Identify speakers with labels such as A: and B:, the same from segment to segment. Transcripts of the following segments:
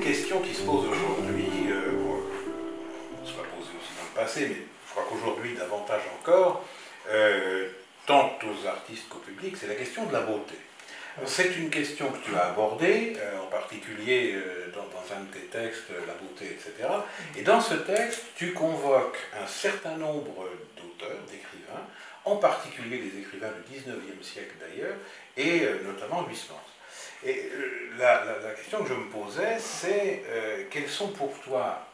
A: question qui se pose aujourd'hui, on se l'a posé aussi dans le passé, mais je crois qu'aujourd'hui davantage encore, tant aux artistes qu'au public, c'est la question de la beauté. C'est une question que tu as abordée, en particulier dans un de tes textes, la beauté, etc. Et dans ce texte, tu convoques un certain nombre d'auteurs, d'écrivains, en particulier les écrivains du 19e siècle d'ailleurs, et notamment Huysmans. Et la question que je me posais, c'est quels sont pour toi,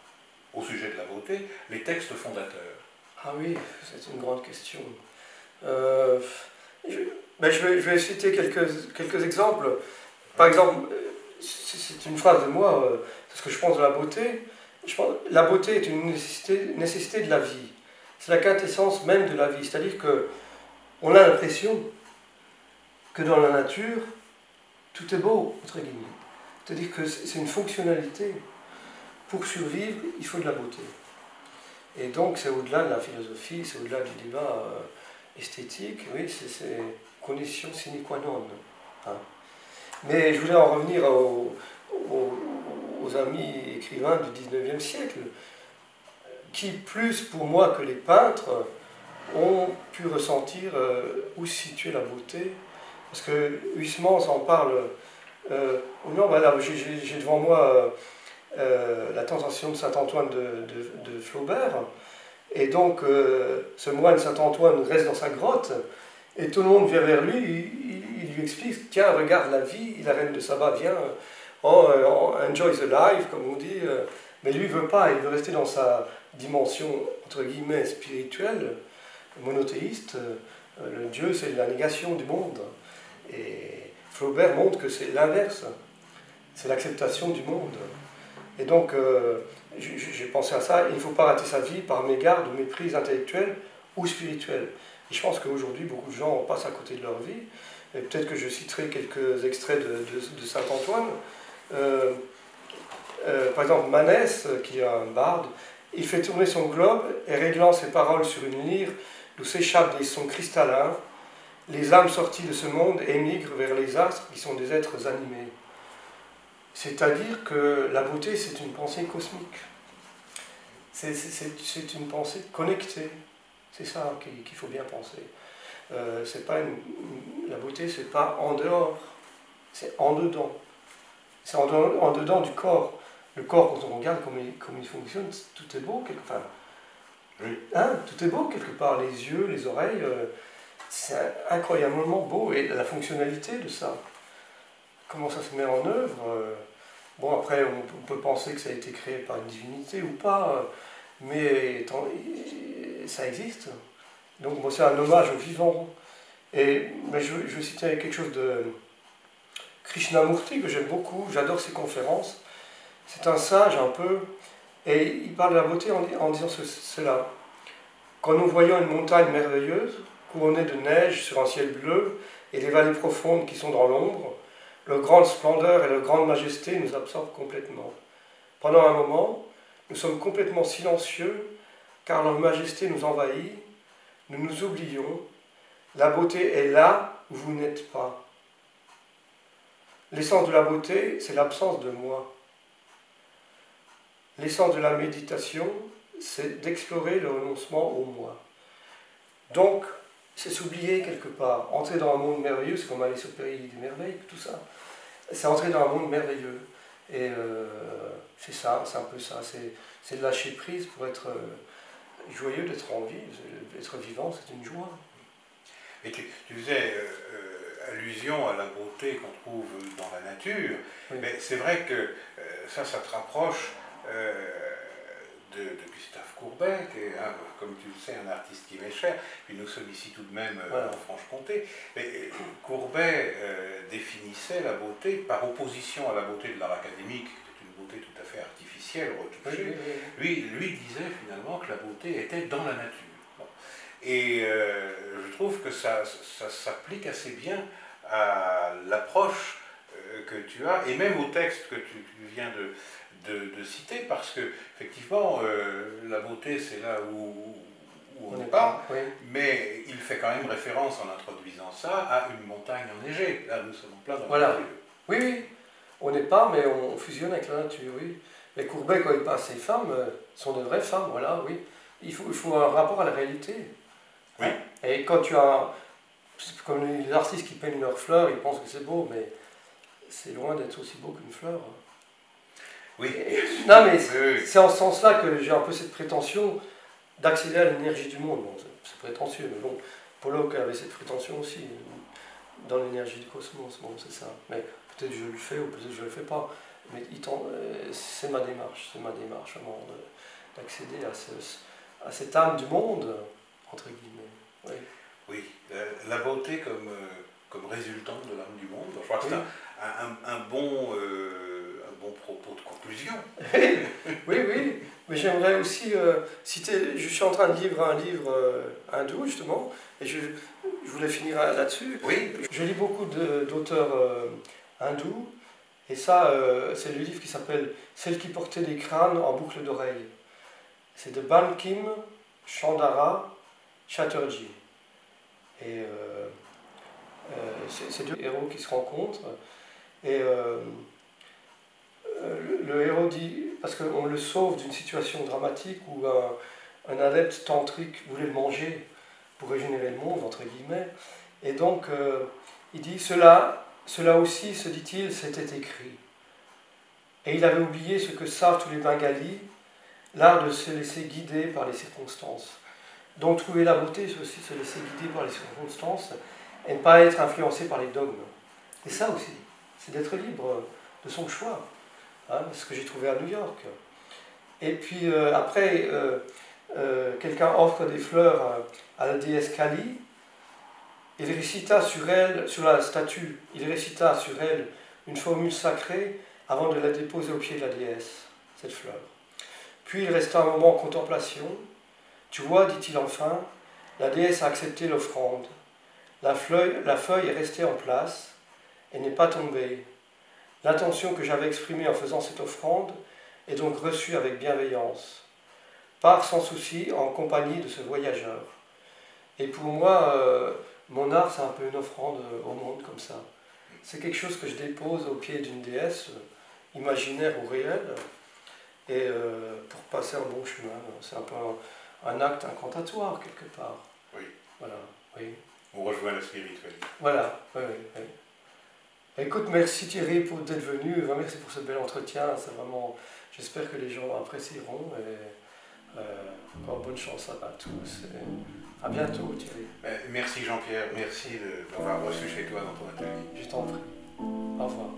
A: au sujet de la beauté, les textes fondateurs?
B: Ah oui, c'est une grande question. Je vais citer quelques exemples. Par exemple, c'est une phrase de moi, c'est ce que je pense de la beauté. Je pense, la beauté est une nécessité de la vie. C'est la quintessence même de la vie. C'est-à-dire qu'on a l'impression que dans la nature, tout est beau, entre guillemets. C'est-à-dire que c'est une fonctionnalité. Pour survivre, il faut de la beauté. Et donc, c'est au-delà de la philosophie, c'est au-delà du débat esthétique. Oui, c'est condition sine qua non. Hein. Mais je voulais en revenir aux amis écrivains du 19e siècle, qui, plus pour moi que les peintres, ont pu ressentir où situer la beauté. Parce que Huysmans en parle. Non, voilà, j'ai devant moi la Tentation de Saint-Antoine de Flaubert. Et donc, ce moine Saint-Antoine reste dans sa grotte, et tout le monde vient vers lui, il lui explique, tiens, regarde la vie, la reine de Saba vient, enjoy the life, comme on dit. Mais lui, il ne veut pas, il veut rester dans sa dimension, entre guillemets, spirituelle, monothéiste. Le Dieu, c'est la négation du monde. Et Flaubert montre que c'est l'inverse, c'est l'acceptation du monde. Et donc, j'ai pensé à ça, il ne faut pas rater sa vie par mégarde ou méprise intellectuelle ou spirituelle. Et je pense qu'aujourd'hui, beaucoup de gens passent à côté de leur vie. Et peut-être que je citerai quelques extraits de Saint-Antoine. Par exemple, Manès, qui est un barde, il fait tourner son globe et réglant ses paroles sur une lyre d'où s'échappent des sons cristallins, les âmes sorties de ce monde émigrent vers les astres qui sont des êtres animés. C'est-à-dire que la beauté, c'est une pensée cosmique. C'est une pensée connectée. C'est ça qu'il faut bien penser. La beauté, c'est pas en dehors, c'est en dedans. C'est en dedans du corps. Le corps, quand on regarde comment il fonctionne, tout est beau quelque part.
A: Oui.
B: Hein, tout est beau quelque part. Les yeux, les oreilles, c'est incroyablement beau. Et la fonctionnalité de ça, comment ça se met en œuvre. Bon, après, on peut penser que ça a été créé par une divinité ou pas, mais ça existe. Donc, moi, c'est un hommage au vivant. Mais je veux citer quelque chose de Krishnamurti, que j'aime beaucoup, j'adore ses conférences. C'est un sage un peu, et il parle de la beauté en disant cela. Quand nous voyons une montagne merveilleuse, couronnée de neige sur un ciel bleu, et les vallées profondes qui sont dans l'ombre, leur grande splendeur et leur grande majesté nous absorbent complètement. Pendant un moment, nous sommes complètement silencieux, car leur majesté nous envahit, nous nous oublions, la beauté est là où vous n'êtes pas. L'essence de la beauté, c'est l'absence de moi. L'essence de la méditation, c'est d'explorer le renoncement au moi. Donc, c'est s'oublier quelque part. Entrer dans un monde merveilleux, c'est comme aller sur le pays des merveilles, tout ça. C'est entrer dans un monde merveilleux. Et c'est ça, c'est un peu ça. C'est de lâcher prise pour être joyeux d'être en vie. Être vivant, c'est une joie.
A: Et tu faisais allusion à la beauté qu'on trouve dans la nature, oui. Mais c'est vrai que ça te rapproche de Gustave Courbet, qui est, comme tu le sais, un artiste qui m'est cher, puis nous sommes ici tout de même en Franche-Comté. Mais Courbet définissait la beauté par opposition à la beauté de l'art académique, qui était une beauté tout à fait artificielle, retouchée. Oui. Lui disait finalement que la beauté était dans la nature. Et je trouve que ça s'applique assez bien à l'approche que tu as, et même au texte que tu viens de citer, parce que effectivement la beauté c'est là où on n'est pas, oui. Mais il fait quand même référence en introduisant ça à une montagne enneigée. Là nous sommes en plein dans
B: voilà.
A: le milieu.
B: Oui, oui. on n'est pas, mais on fusionne avec la nature, oui. Mais Courbet, quand il peint ses femmes, sont de vraies femmes, voilà, oui. Il faut un rapport à la réalité.
A: Oui.
B: Hein. Et quand tu as... Comme les artistes qui peignent leurs fleurs, ils pensent que c'est beau, mais c'est loin d'être aussi beau qu'une fleur.
A: Oui.
B: Non, mais
A: Oui.
B: c'est en ce sens-là que j'ai un peu cette prétention d'accéder à l'énergie du monde. Bon, c'est prétentieux, mais bon, Pollock avait cette prétention aussi, dans l'énergie du cosmos, bon, c'est ça. Mais peut-être je le fais ou peut-être je le fais pas. Mais c'est ma démarche vraiment, d'accéder à cette âme du monde, entre guillemets. Oui.
A: Oui, la beauté comme résultante de l'âme du monde. Je crois que c'est un bon propos de conclusion.
B: Oui, oui, mais j'aimerais aussi citer, je suis en train de lire un livre hindou justement, et je voulais finir là-dessus.
A: Oui.
B: Je lis beaucoup d'auteurs hindous, et ça, c'est le livre qui s'appelle « Celle qui portait des crânes en boucle d'oreille ». C'est de Bankim Chandara Chatterjee. Et c'est deux héros qui se rencontrent. Et le héros dit, parce qu'on le sauve d'une situation dramatique où un adepte tantrique voulait le manger pour régénérer le monde, entre guillemets. Et donc, il dit, cela aussi, se dit-il, c'était écrit. Et il avait oublié ce que savent tous les Bengalis, l'art de se laisser guider par les circonstances. Donc trouver la beauté, c'est aussi se laisser guider par les circonstances et ne pas être influencé par les dogmes. Et ça aussi, c'est d'être libre de son choix, hein, ce que j'ai trouvé à New York. Et puis après, quelqu'un offre des fleurs à la déesse Kali. Il récita sur elle, sur la statue, il récita sur elle une formule sacrée avant de la déposer au pied de la déesse, cette fleur. Puis il resta un moment en contemplation. Tu vois, dit-il enfin, la déesse a accepté l'offrande. La feuille est restée en place et n'est pas tombée. L'intention que j'avais exprimée en faisant cette offrande est donc reçue avec bienveillance. Pars sans souci en compagnie de ce voyageur. Et pour moi, mon art, c'est un peu une offrande au monde comme ça. C'est quelque chose que je dépose au pied d'une déesse, imaginaire ou réelle, et pour passer un bon chemin. C'est un peu un acte incantatoire, quelque part.
A: Oui.
B: Voilà, oui.
A: On rejoint la spiritualité.
B: Voilà, oui, oui. Écoute, merci Thierry d'être venu, merci pour ce bel entretien, c'est vraiment, j'espère que les gens apprécieront, et encore bonne chance à tous, et à bientôt Thierry.
A: Merci Jean-Pierre, merci de m'avoir reçu chez toi dans ton atelier.
B: Je t'en prie, au revoir.